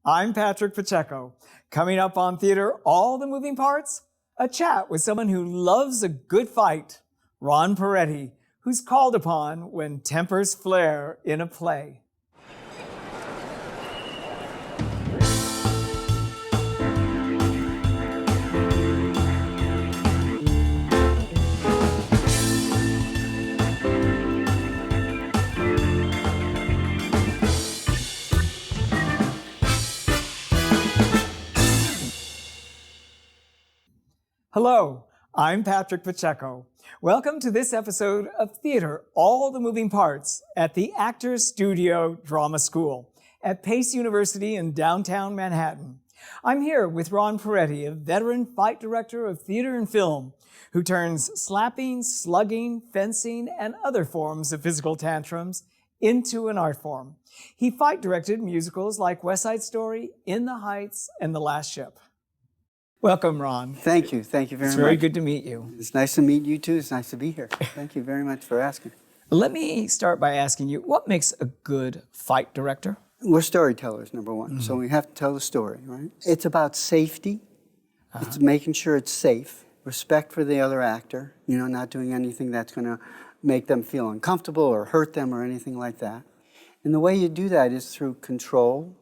I'm Patrick Pacheco. Coming up on Theater, All the Moving Parts, a chat with someone who loves a good fight, Ron Peretti, who's called upon when tempers flare in a play. Hello, I'm Patrick Pacheco. Welcome to this episode of Theater, All the Moving Parts at the Actors Studio Drama School at Pace University in downtown Manhattan. I'm here with Ron Peretti, a veteran fight director of theater and film, who turns slapping, slugging, fencing, and other forms of physical tantrums into an art form. He fight directed musicals like West Side Story, In the Heights, and The Last Ship. Welcome, Ron. Thank you very much. It's very good to meet you. It's nice to meet you too. It's nice to be here. Thank you very much for asking. Let me start by asking you, what makes a good fight director? We're storytellers, number one. So we have to tell the story, right? It's about safety. It's making sure it's safe. Respect for the other actor, not doing anything that's going to make them feel uncomfortable or hurt them or anything like that. And the way you do that is through control,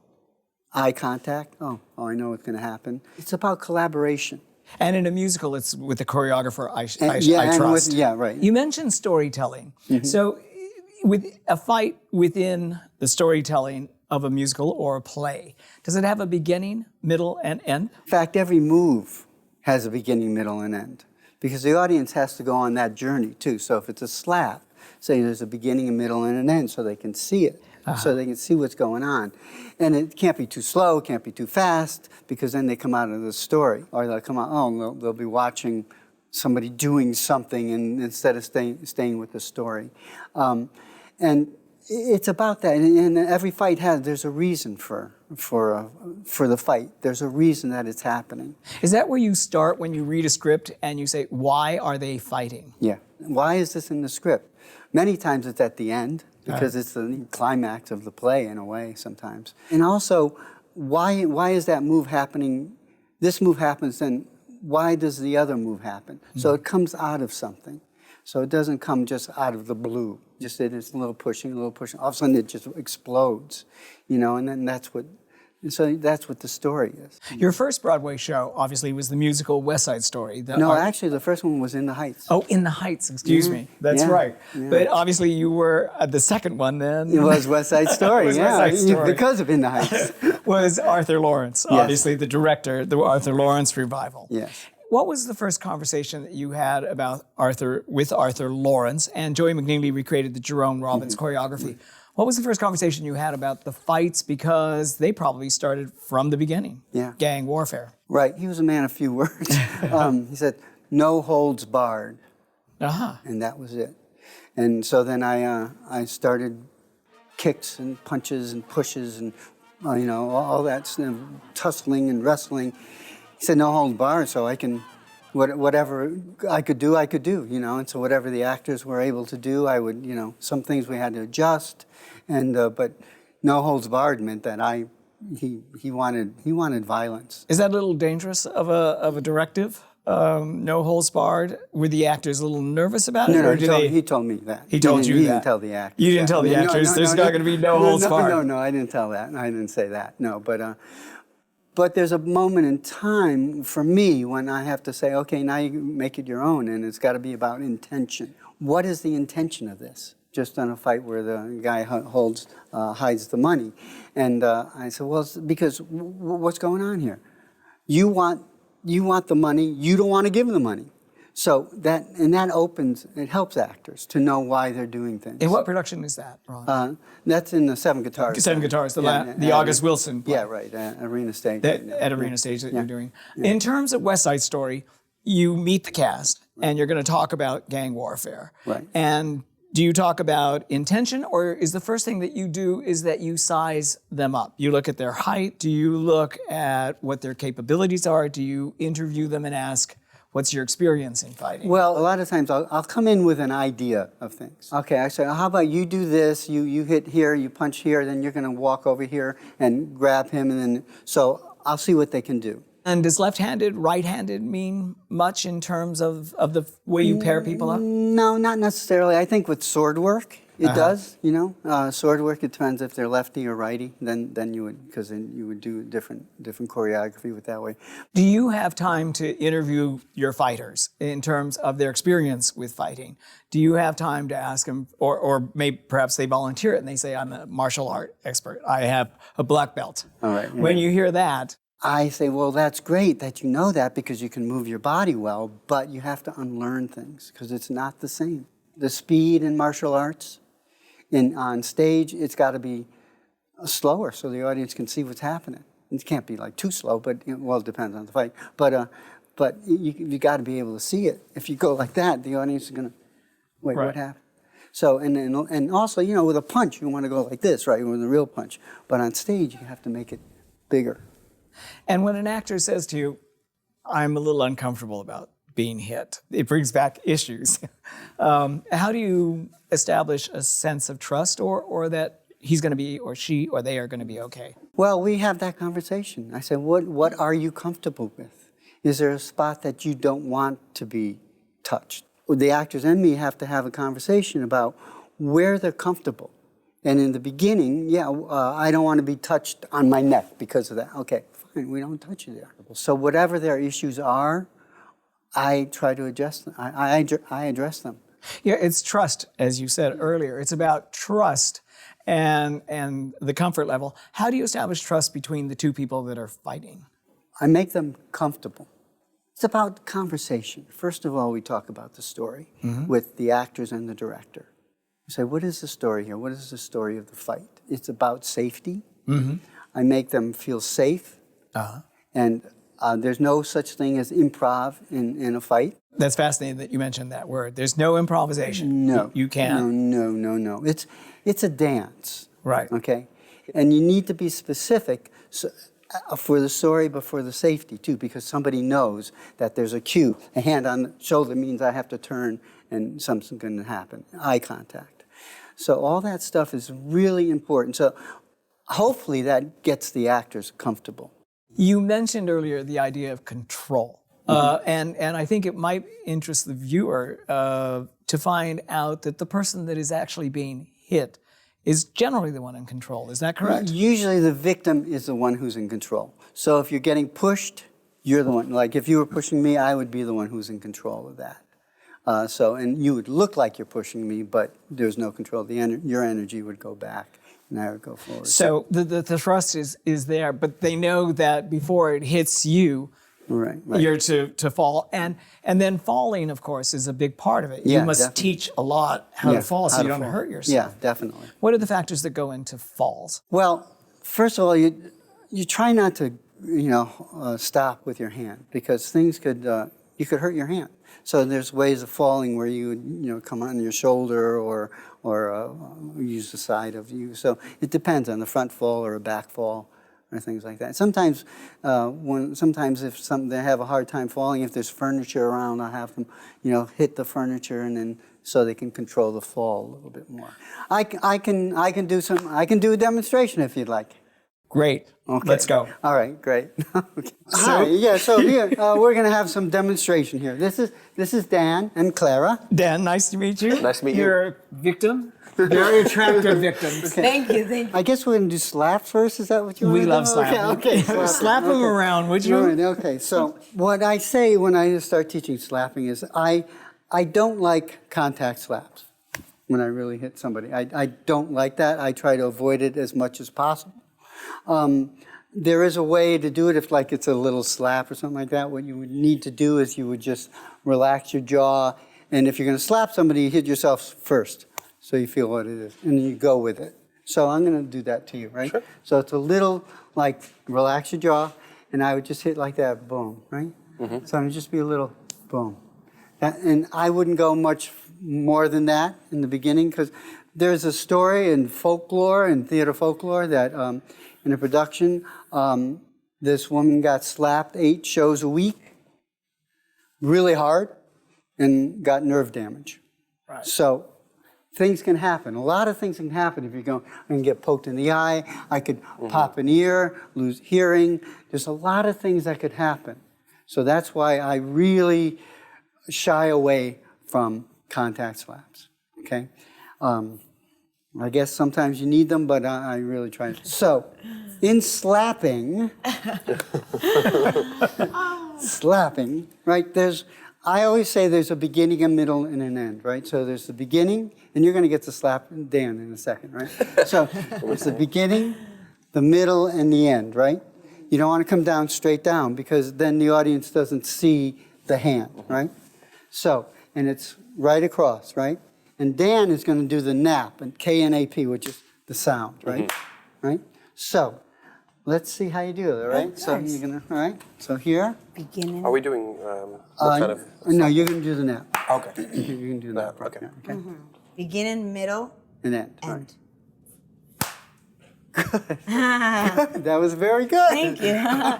eye contact. Oh, I know what's going to happen. It's about collaboration. And in a musical, it's with the choreographer I trust. Right. You mentioned storytelling. So with a fight within the storytelling of a musical or a play, does it have a beginning, middle, and end? In fact, every move has a beginning, middle, and end, because the audience has to go on that journey too. So if it's a slap, say there's a beginning, a middle, and an end, so they can see it. So they can see what's going on. And it can't be too slow, can't be too fast, because then they come out of the story. Or they'll come out, they'll be watching somebody doing something and instead of staying with the story. And it's about that. And every fight there's a reason for the fight. There's a reason that it's happening. Is that where you start when you read a script and you say, why are they fighting? Yeah. Why is this in the script? Many times it's at the end, because it's the climax of the play in a way sometimes. And also, why is that move happening? This move happens, then why does the other move happen? So it comes out of something. So it doesn't come just out of the blue. Just it's a little pushing. All of a sudden it just explodes, and then that's what the story is. Your first Broadway show, obviously, was the musical West Side Story. Actually, the first one was In the Heights. Oh, In the Heights, excuse me. That's right. Yeah. But obviously you were the second one then. It was West Side Story, West Side Story. Because of In the Heights. Was Arthur Lawrence, obviously the director, the Arthur Lawrence revival. Yes. What was the first conversation that you had about Arthur Lawrence? And Joey McNeely recreated the Jerome Robbins choreography. What was the first conversation you had about the fights? Because they probably started from the beginning. Yeah. Gang warfare. Right. He was a man of few words. He said, "No holds barred." And that was it. And so then I started kicks and punches and pushes and all that tussling and wrestling. He said, "No holds barred," so I can. Whatever I could do, and so whatever the actors were able to do, I would, some things we had to adjust, and but no holds barred meant that he wanted violence. Is that a little dangerous of a directive? No holds barred. Were the actors a little nervous about it? No, he told me that. He told you that. He didn't tell the actors. You didn't tell the actors. There's not going to be no holds barred. No, I didn't tell that. I didn't say that. No, But there's a moment in time for me when I have to say, okay, now you make it your own, and it's got to be about intention. What is the intention of this? Just on a fight where the guy hides the money. And I said, well, it's because what's going on here? You want the money, you don't want to give the money. So that it helps actors to know why they're doing things. In what production is that, Ron? That's in the Seven Guitars. Seven Guitars, the August Wilson play. Yeah, right, Arena Stage. At Arena Stage that you're doing. Yeah. In terms of West Side Story, you meet the cast, and you're going to talk about gang warfare. Right. And do you talk about intention, or is the first thing that you do is that you size them up? You look at their height? Do you look at what their capabilities are? Do you interview them and ask, What's your experience in fighting? Well, a lot of times I'll come in with an idea of things. Okay, I say, how about you do this, you hit here, you punch here, then you're gonna walk over here and grab him, and then, so I'll see what they can do. And does left-handed, right-handed mean much in terms of the way you pair people up? No, not necessarily. I think with sword work, it does, you know. Sword work, it depends if they're lefty or righty, then you would, because then you would do different choreography with that way. Do you have time to interview your fighters in terms of their experience with fighting? Do you have time to ask them, or maybe perhaps they volunteer it and they say, I'm a martial art expert, I have a black belt. All right. Yeah. When you hear that, I say, well, that's great that you know that because you can move your body well, but you have to unlearn things because it's not the same. The speed in martial arts, on stage, it's got to be slower so the audience can see what's happening. It can't be like too slow, but well, it depends on the fight. But you got to be able to see it. If you go like that, the audience is going to, wait, Right. what happened? So, and also, you know, with a punch, you want to go like this, right, with a real punch. But on stage, you have to make it bigger. and when an actor says to you, I'm a little uncomfortable about being hit, it brings back issues. How do you establish a sense of trust or that he's going to be, or she, or they are going to be okay? Well, we have that conversation. I said, what are you comfortable with? Is there a spot that you don't want to be touched? The actors and me have to have a conversation about where they're comfortable. And in the beginning, I don't want to be touched on my neck because of that. Okay, fine, we don't touch you there. So whatever their issues are, I try to adjust them. I address them. Yeah, it's trust, as you said earlier. It's about trust and the comfort level. How do you establish trust between the two people that are fighting? I make them comfortable. It's about conversation. First of all, we talk about the story with the actors and the director. We say, what is the story here? What is the story of the fight? It's about safety. I make them feel safe. And there's no such thing as improv in a fight. That's fascinating that you mentioned that word. There's no improvisation. No. You can't. No. It's a dance. Right. Okay? And you need to be specific for the story, but for the safety too, because somebody knows that there's a cue. A hand on the shoulder means I have to turn and something's going to happen. Eye contact. So all that stuff is really important. So hopefully that gets the actors comfortable. You mentioned earlier the idea of control. And I think it might interest the viewer to find out that the person that is actually being hit is generally the one in control. Is that correct? Usually the victim is the one who's in control. So if you're getting pushed, you're the one. Like if you were pushing me, I would be the one who's in control of that. And you would look like you're pushing me, but there's no control. Your energy would go back, and I would go forward. So the trust is there, but they know that before it hits you, right. you're to fall. And then falling, of course, is a big part of it. Yeah, You must definitely. teach a lot how to fall so you don't hurt yourself. Yeah, definitely. What are the factors that go into falls? Well, first of all, you try not to stop with your hand because things could you could hurt your hand. So there's ways of falling where you would come on your shoulder or use the side of you. So it depends on the front fall or a back fall or things like that. Sometimes if they have a hard time falling, if there's furniture around, I'll have them hit the furniture and then so they can control the fall a little bit more. I can do a demonstration if you'd like. Great. Okay. Let's go. All right, great. Okay. Hi. Yeah. So here we're going to have some demonstration here. This is Dan and Clara. Dan, nice to meet you. Nice to meet you. You're a victim. Very attractive victim. Thank you. I guess we're going to do slaps first. Is that what you want We to do? love slapping. Okay. Slap them around, would you? All right, okay. So what I say when I start teaching slapping is I don't like contact slaps when I really hit somebody. I don't like that. I try to avoid it as much as possible. There is a way to do it if like it's a little slap or something like that. What you would need to do is you would just relax your jaw. And if you're going to slap somebody, you hit yourself first so you feel what it is. And you go with it. So I'm going to do that to you, right? Sure. So it's a little like relax your jaw. And I would just hit like that, boom, right? Mm-hmm. So it would just be a little boom. And I wouldn't go much more than that in the beginning because there's a story in folklore and theater folklore that in a production, this woman got slapped 8 shows a week really hard and got nerve damage. Right. So things can happen. A lot of things can happen if you go and get poked in the eye. I could pop an ear, lose hearing. There's a lot of things that could happen. So that's why I really shy away from contact slaps. Okay. I guess sometimes you need them, but I really try. So, in slapping, right? I always say there's a beginning, a middle, and an end, right? So there's the beginning, and you're going to get to slap Dan in a second, right? So it's the beginning, the middle, and the end, right? You don't want to come down straight down because then the audience doesn't see the hand, right? So, and it's right across, right? And Dan is going to do the nap, and K-N-A-P, which is the sound, right? Right? So, let's see how you do it, all right? Nice. So you're going to, all right? So here. Beginning. Are we doing what kind of? No, you're going to do the nap. Okay. You can do the nap. Okay. Okay. Beginning, middle, And end. All end. right. That was very good. Thank you.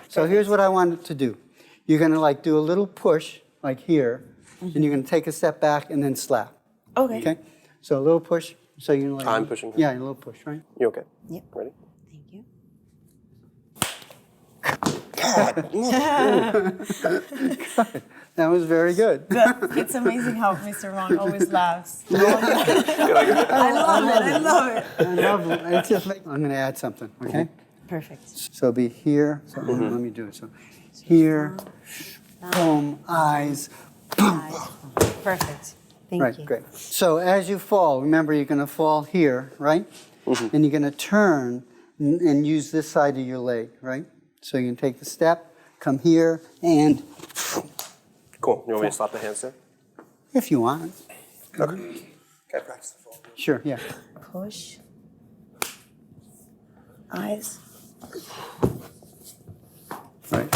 So here's what I wanted to do. You're going to like do a little push, like here, and you're going to take a step back and then slap. Okay. Okay? So a little push. So you're like. I'm pushing. Yeah, a little push, right? You okay? Yep. Ready? Thank you. That was very good. It's amazing how Mr. Ron always laughs. I love it. I love it. I love it. It's just like, I'm going to add something, okay? Perfect. So be here. So let me do it. So here, boom, eyes. Perfect. Thank Right, you. great. So as you fall, remember you're going to fall here, right? And you're going to turn and use this side of your leg, right? So you can take the step, come here, and Cool. You want me to slap the hands there? if you want. Okay. Can I practice the fall? Sure, yeah. Push. Eyes. Right.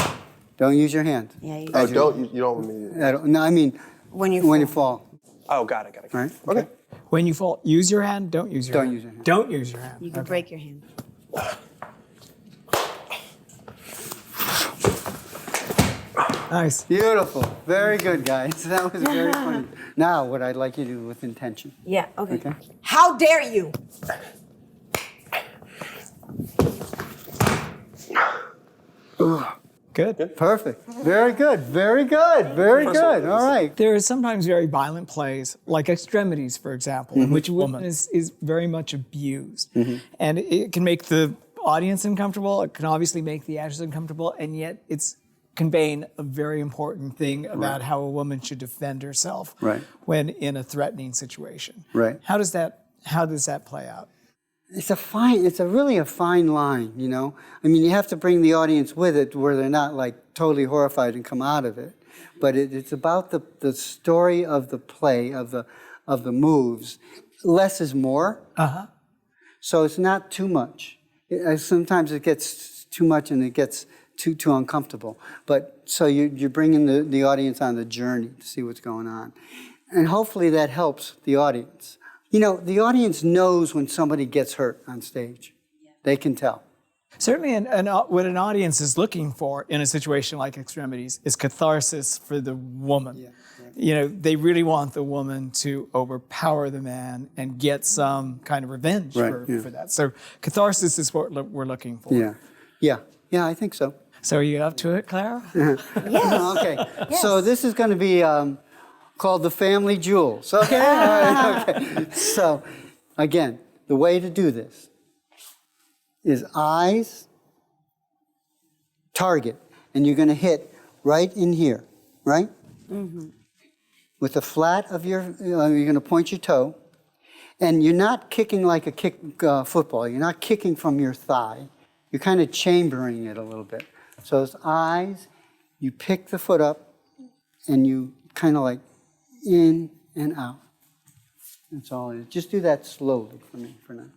Don't use your hand. Yeah. You Oh, you don't want me to. No, I mean When you when you fall, Oh, got it. right? Okay. When you fall, use your hand, don't use your Don't hand. use your hand. Don't use your hand. You can break your hand. Nice. Beautiful. Very good, guys. That was very funny. Now, what I'd like you to do with intention. Yeah. Okay. Okay. How dare you? Good. Perfect. Very good. Very good. Very good. All right. There are sometimes very violent plays, like Extremities, for example, in which a woman is very much abused. And it can make the audience uncomfortable, it can obviously make the actors uncomfortable, and yet it's conveying a very important thing about how a woman should defend herself Right. when in a threatening situation. Right. How does that play out? It's really a fine line, you know? I mean, you have to bring the audience with it where they're not like totally horrified and come out of it. But it's about the story of the play, of the moves. Less is more. Uh-huh. So it's not too much. Sometimes it gets too much and it gets too uncomfortable. But so you're bringing the audience on the journey to see what's going on. And hopefully that helps the audience. You know, the audience knows when somebody gets hurt on stage. They can tell. Certainly, what an audience is looking for in a situation like Extremities is catharsis for the woman. Yeah, right. You know, they really want the woman to overpower the man and get some kind of revenge Right, yeah. for that. So catharsis is what we're looking for. Yeah, I think so. So are you up to it, Clara? Yes. Okay, so this is going to be called the Family Jewels. Okay, all right, okay. So, again, the way to do this is eyes, target, and you're going to hit right in here, right? Mm-hmm. With the flat of you're going to point your toe, and you're not kicking like a football. You're not kicking from your thigh. You're kind of chambering it a little bit. So it's eyes, you pick the foot up, and you kind of like in and out. That's all it is. Just do that slowly for me for now.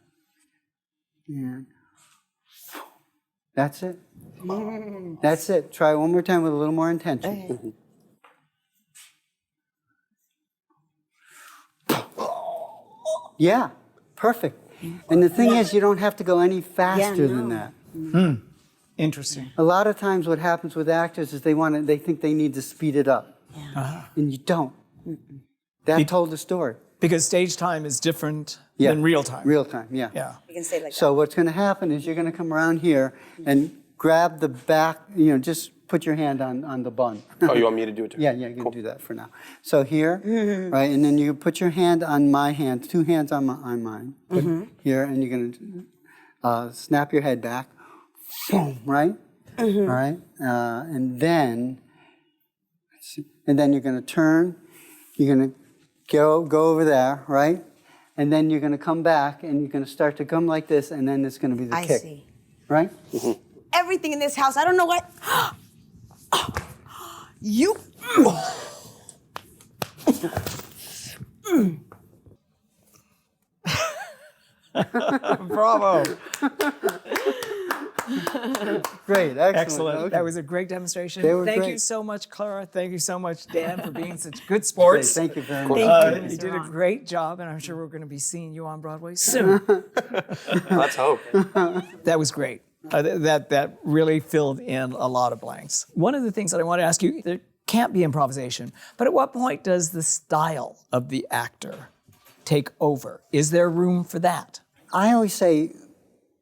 And that's it. That's it. Try one more time with a little more intention. Yeah, perfect. And the thing is, you don't have to go any faster than that. Interesting. A lot of times what happens with actors is they think they need to speed it up. Yeah. And you don't. That told the story. Because stage time is different Yeah. than real time. Real time, yeah. Yeah. You can say like So what's going to happen is you're going to come around here and grab the back, just put your hand on the bun. Oh, you want me to do it too? Yeah, you can do that for now. So here, right, and then you put your hand on my hand, 2 hands on mine. Here, and you're going to snap your head back, boom, right? All right, and then you're going to turn. You're going to go over there, right? And then you're going to come back, and you're going to start to come like this, and then it's going to be the I kick, see. right? Everything in this house, I don't know what. You. Bravo. Great, excellent. Excellent. Okay. That was a great demonstration. They were Thank you great. so much, Clara. Thank you so much, Dan, for being such good Great, sports. thank you very much. You did a great job, and I'm sure we're going to be seeing you on Broadway soon. Let's hope. That was great. That really filled in a lot of blanks. One of the things that I want to ask you, there can't be improvisation, but at what point does the style of the actor take over? Is there room for that? I always say,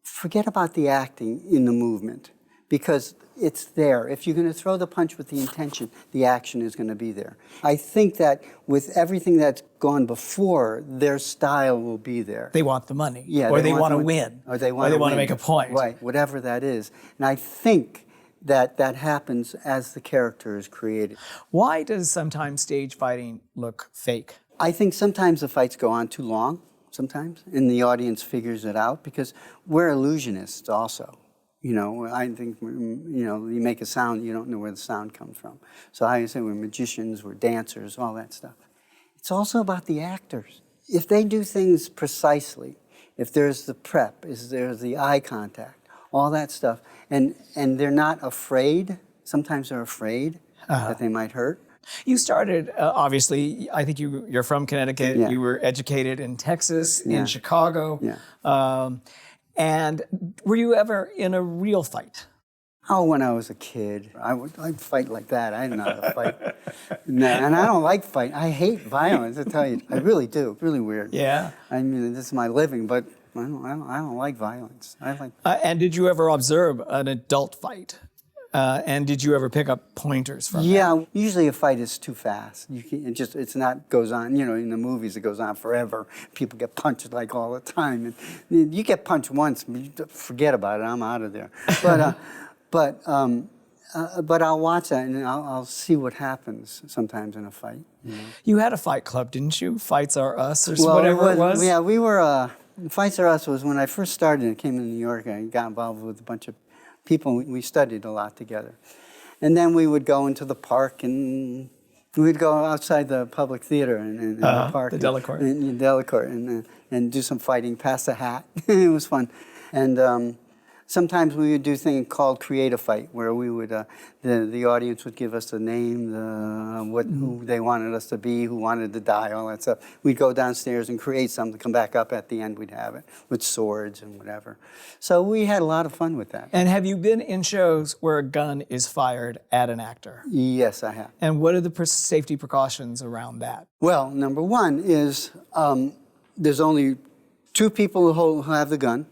forget about the acting in the movement, because it's there. If you're going to throw the punch with the intention, the action is going to be there. I think that with everything that's gone before, their style will be there. They want the money, Yeah, or they want to the- win, or they want to make a point. Right, whatever that is. And I think that happens as the character is created. Why does sometimes stage fighting look fake? I think sometimes the fights go on too long, sometimes, and the audience figures it out, because we're illusionists also. I think, you make a sound, you don't know where the sound comes from. So I say we're magicians, we're dancers, all that stuff. It's also about the actors. If they do things precisely, if there's the prep, if there's the eye contact, all that stuff, and they're not afraid, sometimes they're afraid that they might hurt. You started, obviously, I think you're from Connecticut. Yeah. You were educated in Texas, Yeah. in Chicago. Yeah. And were you ever in a real fight? Oh, when I was a kid, I'd fight like that. I didn't know how to fight. No, and I don't like fight. I hate violence, I tell you. I really do. Really weird. Yeah. I mean, this is my living, but I don't like violence. I like. And did you ever observe an adult fight? And did you ever pick up pointers from that? Yeah, usually a fight is too fast. It's not goes on. In the movies it goes on forever. People get punched like all the time. And you get punched once, forget about it. I'm out of there. But I'll watch that and I'll see what happens sometimes in a fight. You had a fight club, didn't you? Fights Are Us or whatever it was? Yeah, we were. Fights Are Us was when I first started and came to New York. I got involved with a bunch of people. We studied a lot together. And then we would go into the park and we'd go outside the public theater in the park. The Delacorte. In Delacorte and do some fighting, pass the hat. It was fun. And sometimes we would do a thing called Create a Fight, where we would, the audience would give us the name, who they wanted us to be, who wanted to die, all that stuff. We'd go downstairs and create something, come back up at the end, we'd have it with swords and whatever. So we had a lot of fun with that. And have you been in shows where a gun is fired at an actor? Yes, I have. And what are the safety precautions around that? Well, number one is there's only 2 people who have the gun.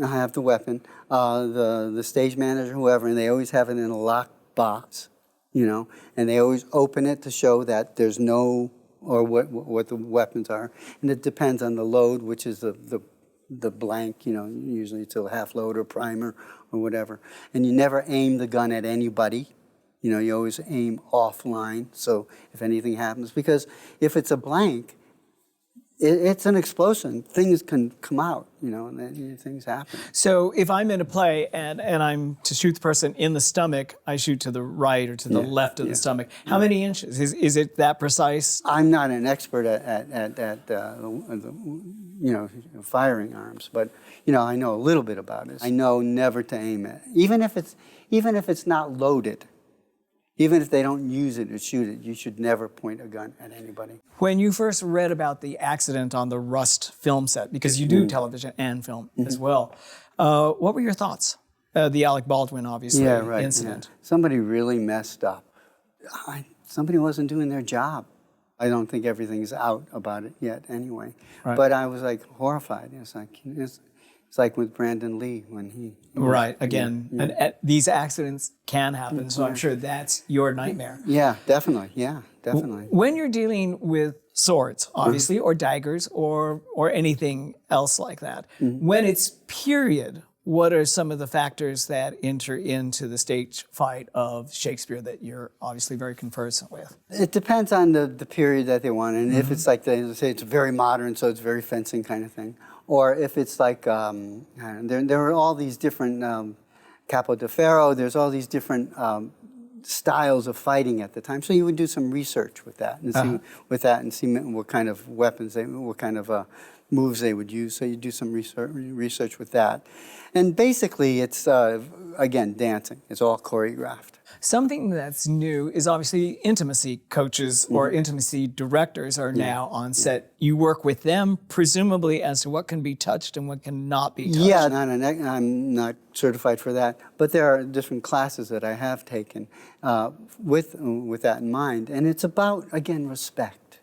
I have the weapon, the stage manager, whoever, and they always have it in a locked box, and they always open it to show that there's or what the weapons are, and it depends on the load, which is the blank, usually it's a half load or primer or whatever, and you never aim the gun at anybody. You always aim offline, so if anything happens, because if it's a blank, it's an explosion. Things can come out, and things happen. So if I'm in a play and I'm to shoot the person in the stomach, I shoot to the right or to the left of the stomach. How many inches? Is it that precise? I'm not an expert at firing arms, but I know a little bit about it. I know never to aim it, even if it's not loaded. Even if they don't use it or shoot it, you should never point a gun at anybody. When you first read about the accident on the Rust film set, because you do television and film as well, what were your thoughts? The Alec Baldwin, obviously, incident. Yeah. Somebody really messed up. somebody wasn't doing their job. I don't think everything's out about it yet anyway. Right. But I was like horrified. It's like with Brandon Lee when he... Right, again, and these accidents can happen, so I'm sure that's your nightmare. Yeah, definitely. Yeah, definitely. When you're dealing with swords, obviously, or daggers, or anything else like that, when it's period, what are some of the factors that enter into the stage fight of Shakespeare that you're obviously very conversant with? It depends on the period that they want. And if it's like, they say it's very modern, so it's very fencing kind of thing. Or if it's like, there are all these different, Capo de Ferro, there's all these different styles of fighting at the time. So you would do some research with that and see what kind of weapons, what kind of moves they would use. So you do some research with that. And basically it's, again, dancing. It's all choreographed. Something that's new is obviously intimacy coaches or intimacy directors are now on set. You work with them, presumably, as to what can be touched and what cannot be touched. Yeah, I'm not certified for that, but there are different classes that I have taken with that in mind. And it's about, again, respect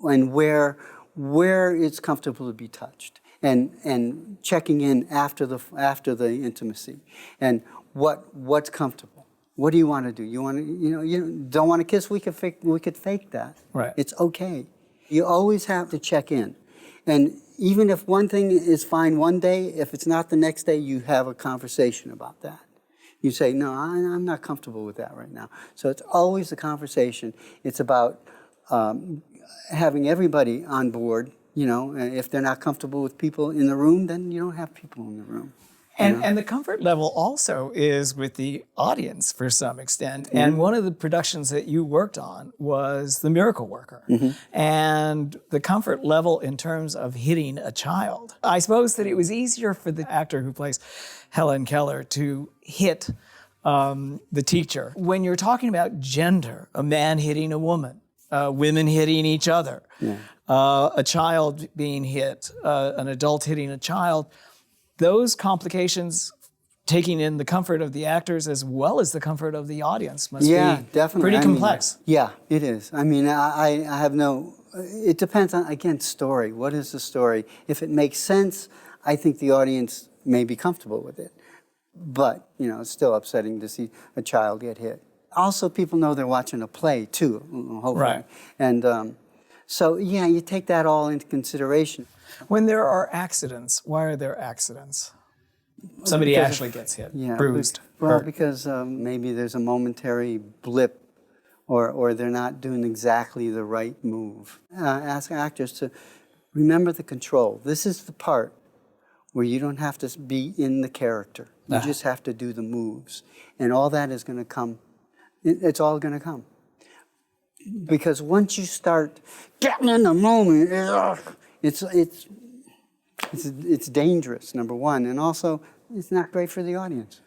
and where it's comfortable to be touched. And checking in after the intimacy, and what's comfortable. What do you want to do? You don't want to kiss? We could fake that. Right. It's okay. You always have to check in, and even if one thing is fine one day, if it's not the next day, you have a conversation about that. You say, no, I'm not comfortable with that right now. So it's always a conversation. It's about having everybody on board. If they're not comfortable with people in the room, then you don't have people in the room. And the comfort level also is with the audience for some extent. And one of the productions that you worked on was The Miracle Worker. And the comfort level in terms of hitting a child. I suppose that it was easier for the actor who plays Helen Keller to hit the teacher. When you're talking about gender, a man hitting a woman, women hitting each other, a child being hit, an adult hitting a child, those complications, taking in the comfort of the actors as well as the comfort of the audience, must be definitely. pretty complex. Yeah, it is. I mean, I have no, it depends on, again, story. What is the story? If it makes sense, I think the audience may be comfortable with it. But, it's still upsetting to see a child get hit. Also, people know they're watching a play, too, hopefully. Right. And so, you take that all into consideration. When there are accidents, why are there accidents? Somebody actually gets hit, bruised, hurt. Because maybe there's a momentary blip or they're not doing exactly the right move. Ask actors to remember the control. This is the part where you don't have to be in the character. You just have to do the moves. And all that is going to come. It's all going to come. Because once you start getting in the moment, it's dangerous, number one, and also it's not great for the audience.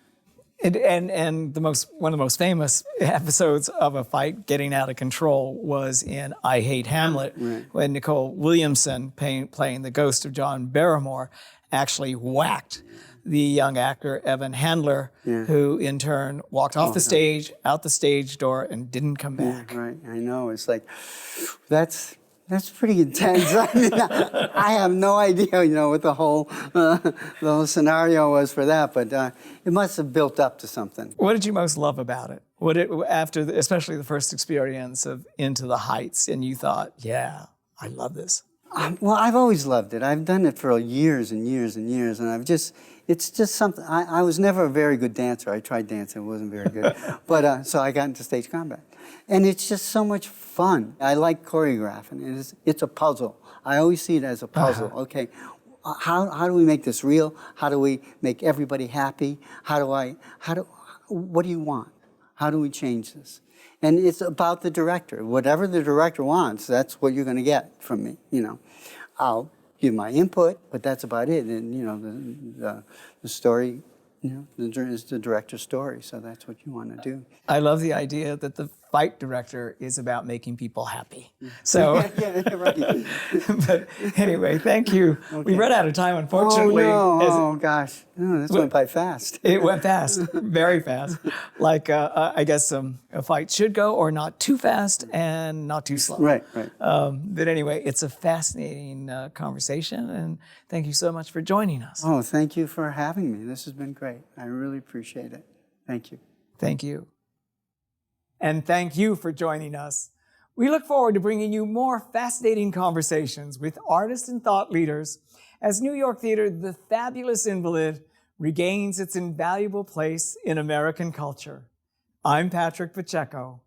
And one of the most famous episodes of a fight getting out of control was in I Hate Hamlet, when Nicole Williamson, playing the ghost of John Barrymore, actually whacked the young actor Evan Handler, who in turn walked off the stage, out the stage door, and didn't come back. Yeah, right, I know. It's like, that's pretty intense. I mean, I have no idea, what the whole scenario was for that, but it must have built up to something. What did you most love about it? Especially the first experience of Into the Heights, and you thought, yeah, I love this. Well, I've always loved it. I've done it for years and years and years, and it's just something. I was never a very good dancer. I tried dancing, it wasn't very good. But so I got into stage combat. And it's just so much fun. I like choreographing. It's a puzzle. I always see it as a puzzle. Okay, how do we make this real? How do we make everybody happy? What do you want? How do we change this? And it's about the director. Whatever the director wants, that's what you're going to get from me. I'll give my input, but that's about it. And the story, is the director's story. So that's what you want to do. I love the idea that the fight director is about making people happy. So, Yeah, right. but anyway, thank you. We ran out of time, unfortunately. Oh, no. as- Oh, gosh. No, this went by fast. It went fast, very fast. Like I guess a fight should go, or not too fast and not too slow. Right, right. But anyway, it's a fascinating conversation, and thank you so much for joining us. Oh, thank you for having me. This has been great. I really appreciate it. Thank you. Thank you. And thank you for joining us. We look forward to bringing you more fascinating conversations with artists and thought leaders as New York Theater, The Fabulous Invalid, regains its invaluable place in American culture. I'm Patrick Pacheco.